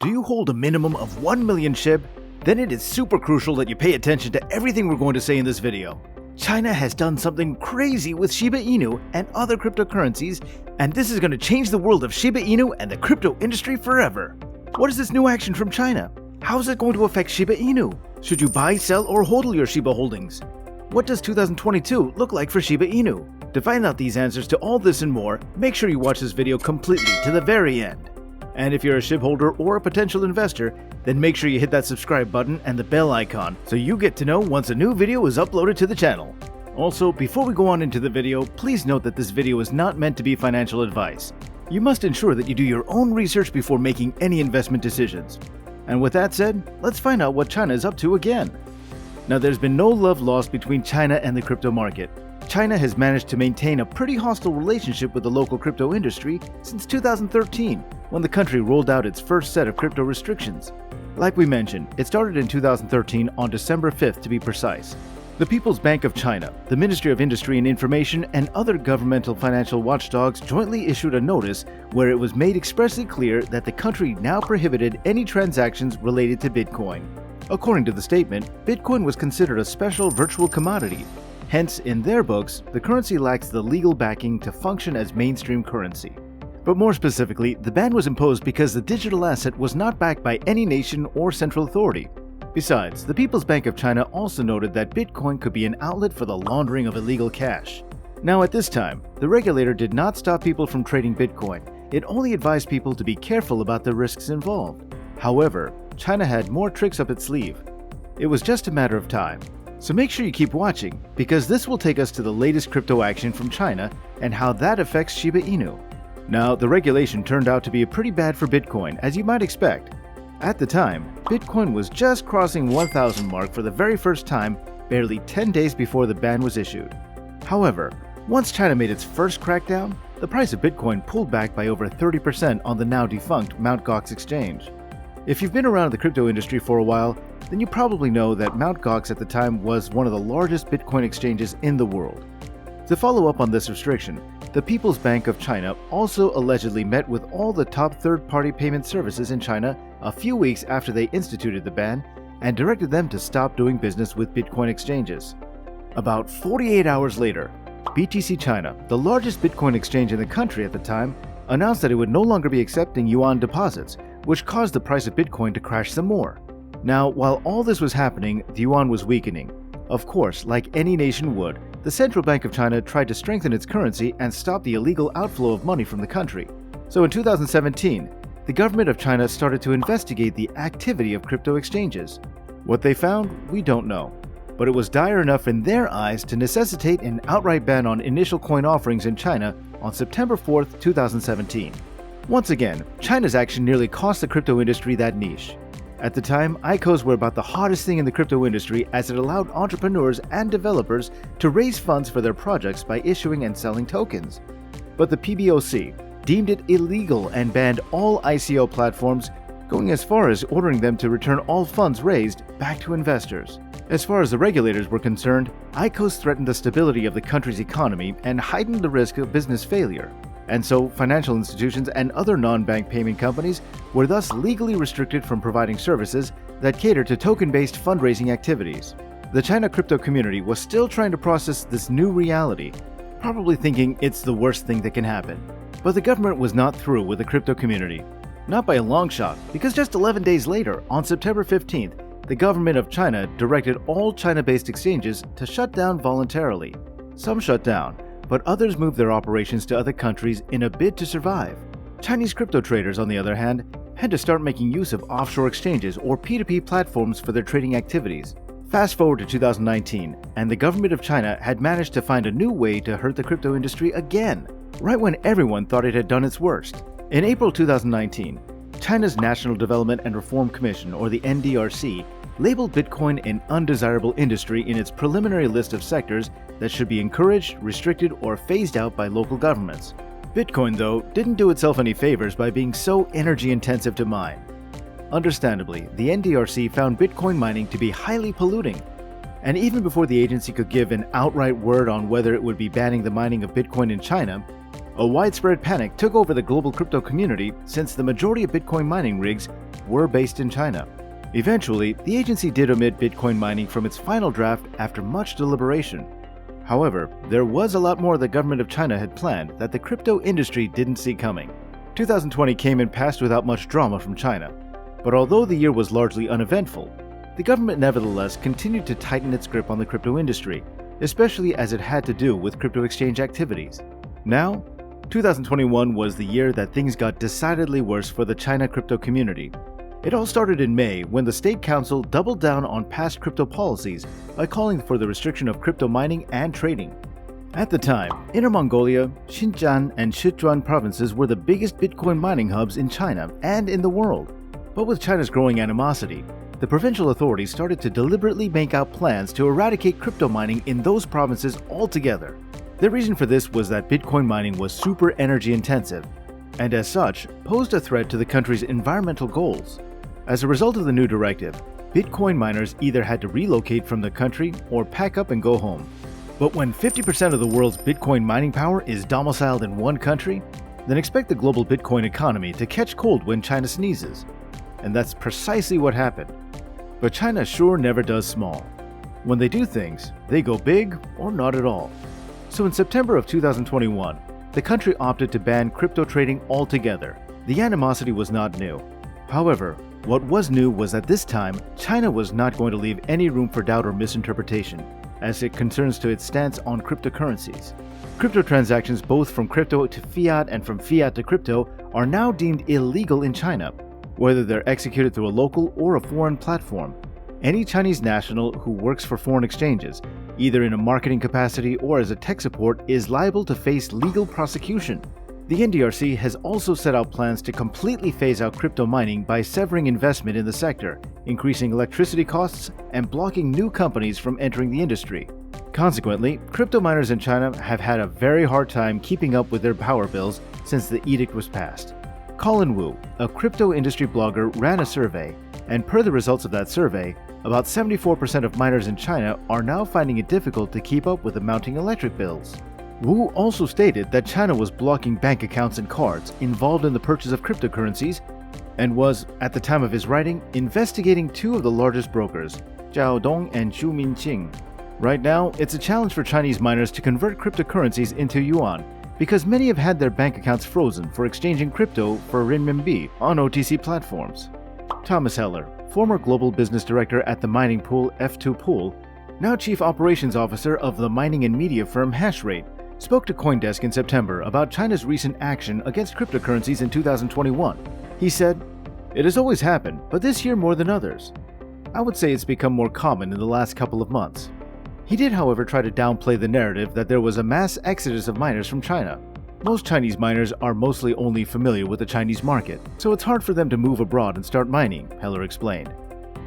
Do you hold a minimum of 1 million SHIB? Then it is super crucial that you pay attention to everything we're going to say in this video. China has done something crazy with Shiba Inu and other cryptocurrencies, and this is going to change the world of Shiba Inu and the crypto industry forever. What is this new action from China? How is it going to affect Shiba Inu? Should you buy, sell, or hodl your Shiba holdings? What does 2022 look like for Shiba Inu? To find out these answers to all this and more, make sure you watch this video completely to the very end. And if you're a SHIB holder or a potential investor, then make sure you hit that subscribe button and the bell icon so you get to know once a new video is uploaded to the channel. Also, before we go on into the video, please note that this video is not meant to be financial advice. You must ensure that you do your own research before making any investment decisions. And with that said, let's find out what China is up to again. Now, there's been no love lost between China and the crypto market. China has managed to maintain a pretty hostile relationship with the local crypto industry since 2013, when the country rolled out its first set of crypto restrictions. Like we mentioned, it started in 2013 on December 5th to be precise. The People's Bank of China, the Ministry of Industry and Information, and other governmental financial watchdogs jointly issued a notice where it was made expressly clear that the country now prohibited any transactions related to Bitcoin. According to the statement, Bitcoin was considered a special virtual commodity. Hence, in their books, the currency lacks the legal backing to function as mainstream currency. But more specifically, the ban was imposed because the digital asset was not backed by any nation or central authority. Besides, the People's Bank of China also noted that Bitcoin could be an outlet for the laundering of illegal cash. Now, at this time, the regulator did not stop people from trading Bitcoin. It only advised people to be careful about the risks involved. However, China had more tricks up its sleeve. It was just a matter of time. So make sure you keep watching, because this will take us to the latest crypto action from China and how that affects Shiba Inu. Now, the regulation turned out to be pretty bad for Bitcoin, as you might expect. At the time, Bitcoin was just crossing 1,000 mark for the very first time, barely 10 days before the ban was issued. However, once China made its first crackdown, the price of Bitcoin pulled back by over 30% on the now defunct Mt. Gox exchange. If you've been around the crypto industry for a while, then you probably know that Mt. Gox at the time was one of the largest Bitcoin exchanges in the world. To follow up on this restriction, the People's Bank of China also allegedly met with all the top third-party payment services in China a few weeks after they instituted the ban and directed them to stop doing business with Bitcoin exchanges. About 48 hours later, BTC China, the largest Bitcoin exchange in the country at the time, announced that it would no longer be accepting yuan deposits, which caused the price of Bitcoin to crash some more. Now, while all this was happening, the yuan was weakening. Of course, like any nation would, the Central Bank of China tried to strengthen its currency and stop the illegal outflow of money from the country. So in 2017, the government of China started to investigate the activity of crypto exchanges. What they found, we don't know. But it was dire enough in their eyes to necessitate an outright ban on initial coin offerings in China on September 4th, 2017. Once again, China's action nearly cost the crypto industry that niche. At the time, ICOs were about the hottest thing in the crypto industry, as it allowed entrepreneurs and developers to raise funds for their projects by issuing and selling tokens. But the PBOC deemed it illegal and banned all ICO platforms, going as far as ordering them to return all funds raised back to investors. As far as the regulators were concerned, ICOs threatened the stability of the country's economy and heightened the risk of business failure. And so, financial institutions and other non-bank payment companies were thus legally restricted from providing services that cater to token-based fundraising activities. The China crypto community was still trying to process this new reality, probably thinking it's the worst thing that can happen. But the government was not through with the crypto community. Not by a long shot, because just 11 days later, on September 15th, the government of China directed all China-based exchanges to shut down voluntarily. Some shut down, but others moved their operations to other countries in a bid to survive. Chinese crypto traders, on the other hand, had to start making use of offshore exchanges or P2P platforms for their trading activities. Fast forward to 2019, and the government of China had managed to find a new way to hurt the crypto industry again, right when everyone thought it had done its worst. In April 2019, China's National Development and Reform Commission, or the NDRC, labeled Bitcoin an undesirable industry in its preliminary list of sectors that should be encouraged, restricted, or phased out by local governments. Bitcoin, though, didn't do itself any favors by being so energy-intensive to mine. Understandably, the NDRC found Bitcoin mining to be highly polluting. And even before the agency could give an outright word on whether it would be banning the mining of Bitcoin in China, a widespread panic took over the global crypto community, since the majority of Bitcoin mining rigs were based in China. Eventually, the agency did omit Bitcoin mining from its final draft after much deliberation. However, there was a lot more the government of China had planned that the crypto industry didn't see coming. 2020 came and passed without much drama from China. But although the year was largely uneventful, the government nevertheless continued to tighten its grip on the crypto industry, especially as it had to do with crypto exchange activities. Now, 2021 was the year that things got decidedly worse for the China crypto community. It all started in May when the State Council doubled down on past crypto policies by calling for the restriction of crypto mining and trading. At the time, Inner Mongolia, Xinjiang, and Sichuan provinces were the biggest Bitcoin mining hubs in China and in the world. But with China's growing animosity, the provincial authorities started to deliberately make out plans to eradicate crypto mining in those provinces altogether. The reason for this was that Bitcoin mining was super energy intensive, and as such, posed a threat to the country's environmental goals. As a result of the new directive, Bitcoin miners either had to relocate from the country or pack up and go home. But when 50% of the world's Bitcoin mining power is domiciled in one country, then expect the global Bitcoin economy to catch cold when China sneezes. And that's precisely what happened. But China sure never does small. When they do things, they go big or not at all. So in September of 2021, the country opted to ban crypto trading altogether. The animosity was not new. However, what was new was that this time, China was not going to leave any room for doubt or misinterpretation, as it concerns to its stance on cryptocurrencies. Crypto transactions both from crypto to fiat and from fiat to crypto are now deemed illegal in China, whether they're executed through a local or a foreign platform. Any Chinese national who works for foreign exchanges, either in a marketing capacity or as a tech support, is liable to face legal prosecution. The NDRC has also set out plans to completely phase out crypto mining by severing investment in the sector, increasing electricity costs, and blocking new companies from entering the industry. Consequently, crypto miners in China have had a very hard time keeping up with their power bills since the edict was passed. Colin Wu, a crypto industry blogger, ran a survey, and per the results of that survey, about 74% of miners in China are now finding it difficult to keep up with the mounting electric bills. Wu also stated that China was blocking bank accounts and cards involved in the purchase of cryptocurrencies and was, at the time of his writing, investigating two of the largest brokers, Zhao Dong and Zhu Minqing. Right now, it's a challenge for Chinese miners to convert cryptocurrencies into yuan because many have had their bank accounts frozen for exchanging crypto for renminbi on OTC platforms. Thomas Heller, former global business director at the mining pool F2 Pool, now chief operations officer of the mining and media firm Hashrate, spoke to CoinDesk in September about China's recent action against cryptocurrencies in 2021. He said, "It has always happened, but this year more than others. I would say it's become more common in the last couple of months." He did, however, try to downplay the narrative that there was a mass exodus of miners from China. Most Chinese miners are mostly only familiar with the Chinese market, so it's hard for them to move abroad and start mining, Heller explained.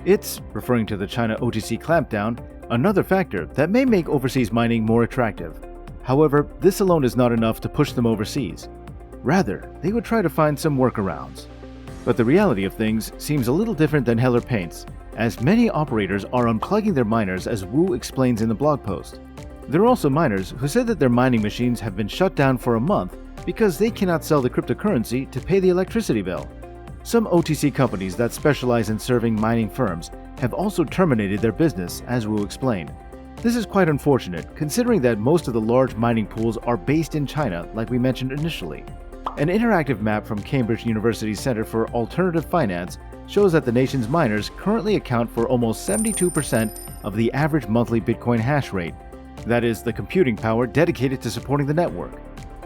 It's, referring to the China OTC clampdown, another factor that may make overseas mining more attractive. However, this alone is not enough to push them overseas. Rather, they would try to find some workarounds. But the reality of things seems a little different than Heller paints, as many operators are unplugging their miners, as Wu explains in the blog post. There are also miners who said that their mining machines have been shut down for a month because they cannot sell the cryptocurrency to pay the electricity bill. Some OTC companies that specialize in serving mining firms have also terminated their business, as Wu explained. This is quite unfortunate, considering that most of the large mining pools are based in China, like we mentioned initially. An interactive map from Cambridge University's Center for Alternative Finance shows that the nation's miners currently account for almost 72% of the average monthly Bitcoin hash rate. That is, the computing power dedicated to supporting the network.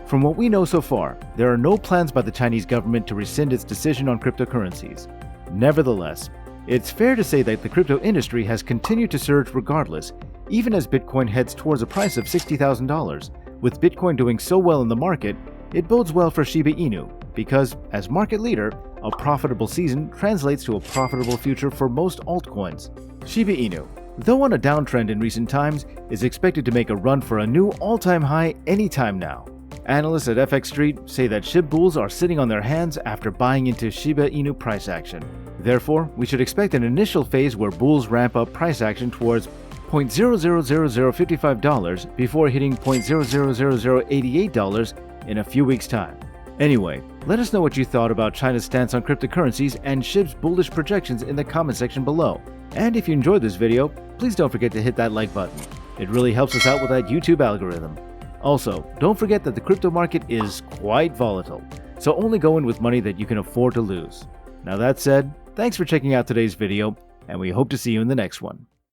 From what we know so far, there are no plans by the Chinese government to rescind its decision on cryptocurrencies. Nevertheless, it's fair to say that the crypto industry has continued to surge regardless, even as Bitcoin heads towards a price of $60,000. With Bitcoin doing so well in the market, it bodes well for Shiba Inu, because, as market leader, a profitable season translates to a profitable future for most altcoins. Shiba Inu, though on a downtrend in recent times, is expected to make a run for a new all-time high anytime now. Analysts at FX Street say that SHIB bulls are sitting on their hands after buying into Shiba Inu price action. Therefore, we should expect an initial phase where bulls ramp up price action towards $0.000055 before hitting $0.000088 in a few weeks' time. Anyway, let us know what you thought about China's stance on cryptocurrencies and SHIB's bullish projections in the comment section below. And if you enjoyed this video, please don't forget to hit that like button. It really helps us out with that YouTube algorithm. Also, don't forget that the crypto market is quite volatile, so only go in with money that you can afford to lose. Now that said, thanks for checking out today's video, and we hope to see you in the next one.